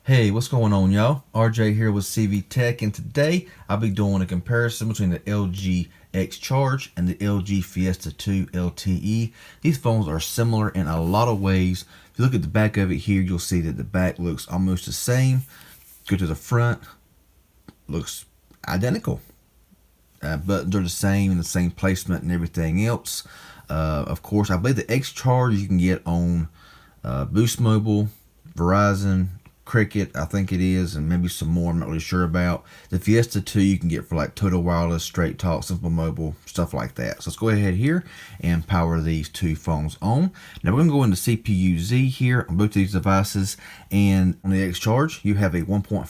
Hey, what's going on, y'all? RJ here with CV Tech, and today I'll be doing a comparison between the LG X Charge and the LG Fiesta 2 LTE. These phones are similar in a lot of ways. If you look at the back of it here, you'll see that the back looks almost the same. Go to the front, looks identical. Buttons are the same and the same placement and everything else. Of course, I believe the X Charge you can get on Boost Mobile, Verizon, Cricket, I think it is, and maybe some more I'm not really sure about. The Fiesta 2 you can get for like Total Wireless, Straight Talk, Simple Mobile, stuff like that. So let's go ahead here and power these two phones on. Now we're going to go into CPU-Z here on both of these devices, and on the X Charge you have a 1.5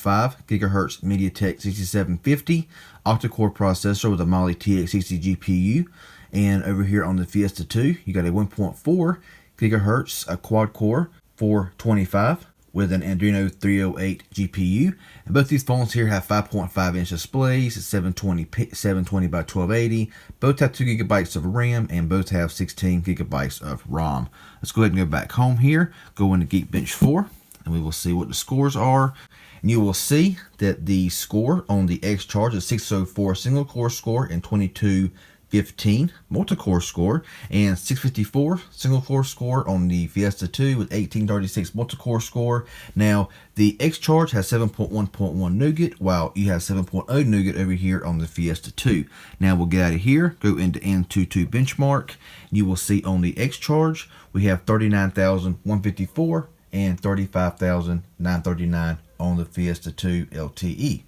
gigahertz MediaTek 6750 octa-core processor with a Mali TX60 GPU, and over here on the Fiesta 2 you got a 1.4 gigahertz a quad-core 425 with an Adreno 308 GPU. And both these phones here have 5.5 inch displays, 720 by 1280. Both have 2 gigabytes of RAM and both have 16 gigabytes of ROM. Let's go ahead and go back home here, go into Geekbench 4, and we will see what the scores are. And you will see that the score on the X Charge is 604 single core score and 2215 multi-core score, and 654 single core score on the Fiesta 2 with 1836 multi-core score. Now the X Charge has 7.1.1 nougat, while you have 7.0 nougat over here on the Fiesta 2. Now we'll get out of here, go into Antutu benchmark. You will see on the X Charge we have 39,154 and 35,939 on the Fiesta 2 LTE.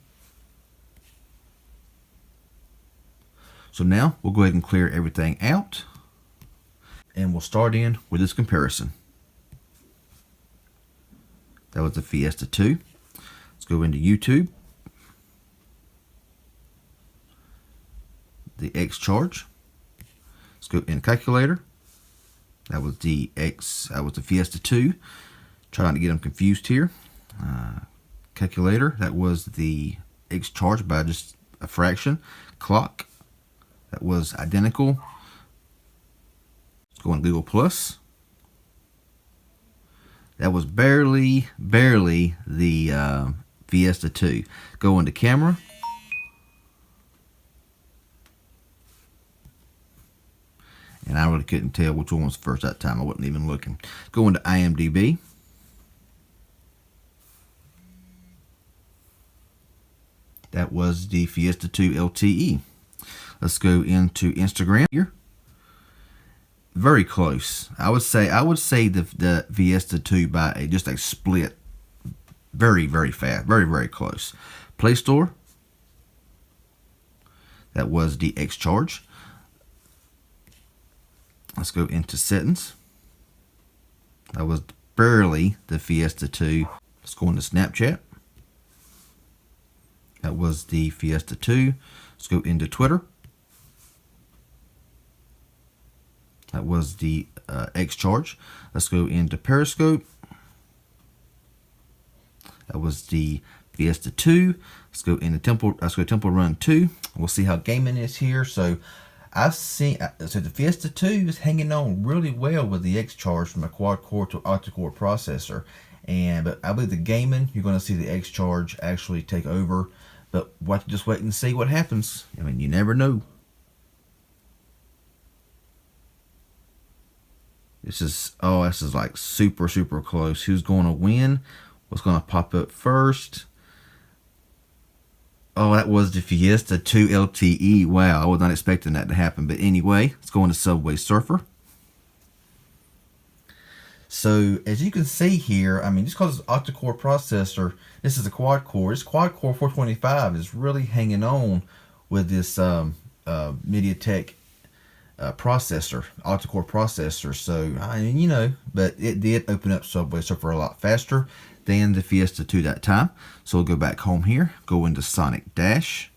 So now we'll go ahead and clear everything out, and we'll start in with this comparison. That was the Fiesta 2. Let's go into YouTube. The X Charge. Let's go in calculator. That was the Fiesta 2. Trying to get them confused here. Calculator. That was the X Charge by just a fraction. Clock. That was identical. Let's go on Google Plus. That was barely the Fiesta 2. Go into camera. And I really couldn't tell which one was first that time. I wasn't even looking. Go into IMDb. That was the Fiesta 2 LTE. Let's go into Instagram here. Very close. I would say the Fiesta 2 by just a split. Very fast. Very close. Play Store. That was the X Charge. Let's go into settings. That was barely the Fiesta 2. Let's go into Snapchat. That was the Fiesta 2. Let's go into Twitter. That was the X Charge. Let's go into Periscope. That was the Fiesta 2. Let's go into Temple Run 2. We'll see how gaming is here. So the Fiesta 2 is hanging on really well with the X Charge from a quad core to octa-core processor. But I believe the gaming, you're going to see the X Charge actually take over. But just wait and see what happens. I mean, you never know. This is like super close. Who's going to win? What's going to pop up first? Oh, that was the Fiesta 2 LTE. Wow, I was not expecting that to happen. But anyway, let's go into Subway Surfer. So as you can see here, I mean, just because it's an octa-core processor, this is a quad core. This quad core 425 is really hanging on with this MediaTek processor, octa-core processor. So I mean, but it did open up Subway Surfer a lot faster than the Fiesta 2 that time. So we'll go back home here, go into Sonic Dash,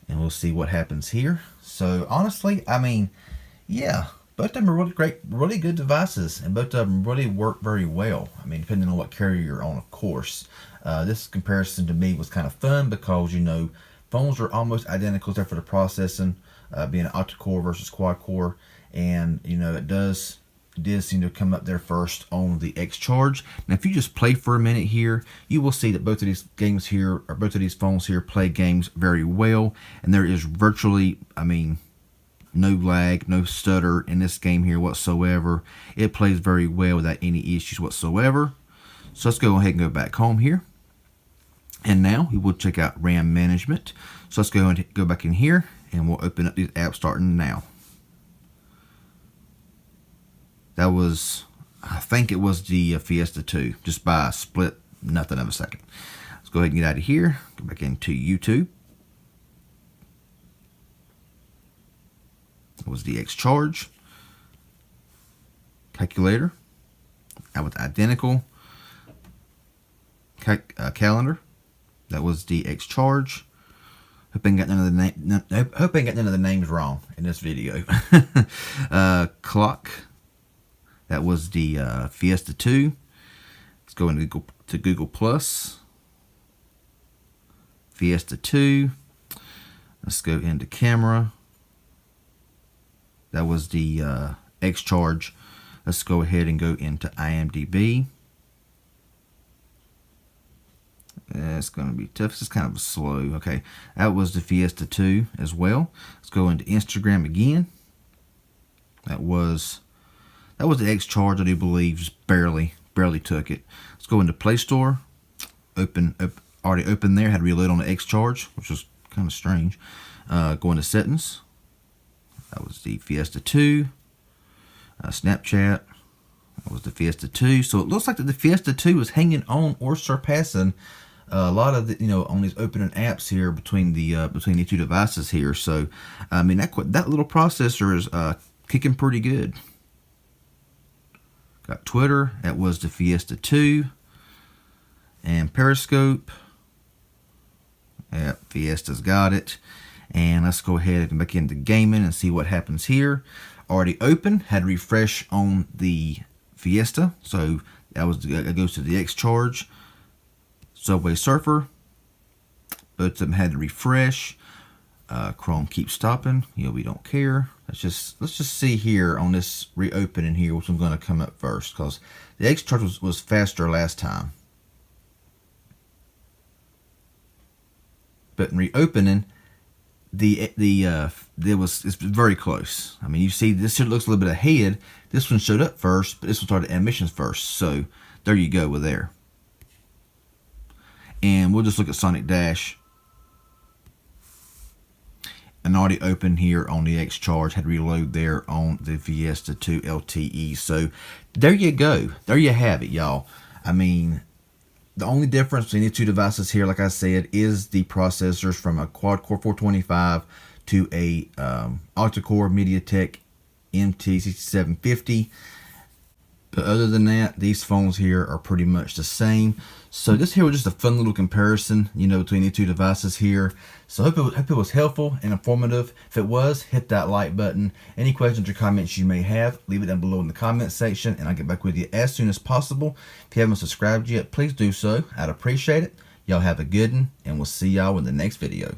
and we'll see what happens here. So honestly, I mean, yeah, both of them are really great, really good devices, and both of them really work very well. I mean, depending on what carrier you're on, of course. This comparison to me was kind of fun because, phones are almost identical except for the processing, being an octa-core versus quad-core, and, it does did seem to come up there first on the X Charge. Now, if you just play for a minute here, you will see that both of these games here, or both of these phones here, play games very well. And there is virtually, I mean, no lag, no stutter in this game here whatsoever. It plays very well without any issues whatsoever. So let's go ahead and go back home here. And now we will check out RAM management. So let's go and go back in here and we'll open up these apps starting now. That was, I think it was the Fiesta 2, just by a split nothing of a second. Let's go ahead and get out of here, go back into YouTube. That was the X Charge. Calculator. That was identical. Calendar. That was the X Charge. Hope I ain't got none of the names wrong in this video. Clock. That was the Fiesta 2. Let's go into Google Plus. Fiesta 2. Let's go into camera. That was the X Charge. Let's go ahead and go into IMDb. It's going to be tough. This is kind of slow. Okay, that was the Fiesta 2 as well. Let's go into Instagram again. That was the X Charge, I do believe. Just barely took it. Let's go into Play Store. Already open there. Had to reload on the X Charge, which was kind of strange. Go into Settings. That was the Fiesta 2. Snapchat. That was the Fiesta 2. So it looks like that the Fiesta 2 is hanging on or surpassing a lot of the, on these opening apps here between the two devices here. So I mean that little processor is kicking pretty good. Got Twitter. That was the Fiesta 2. And Periscope. Yep, Fiesta's got it. And let's go ahead and back into gaming and see what happens here. Already open. Had to refresh on the Fiesta. So that goes to the X Charge. Subway Surfer. Both of them had to refresh. Chrome keeps stopping. We don't care. Let's just see here on this reopening here which one's going to come up first, because the X Charge was faster last time. But in reopening, it's very close. I mean, you see this here looks a little bit ahead. This one showed up first, but this one started admissions first. So there you go with there. And we'll just look at Sonic Dash. And already open here on the X Charge. Had to reload there on the Fiesta 2 LTE. So there you go. There you have it, y'all. I mean, the only difference between these two devices here, like I said, is the processors from a quad-core 425 to a octa-core MediaTek MT6750. But other than that, these phones here are pretty much the same. So this here was just a fun little comparison, between the two devices here. So I hope it was helpful and informative. If it was, hit that like button. Any questions or comments you may have, leave it down below in the comment section, and I'll get back with you as soon as possible. If you haven't subscribed yet, please do so. I'd appreciate it. Y'all have a good one, and we'll see y'all in the next video.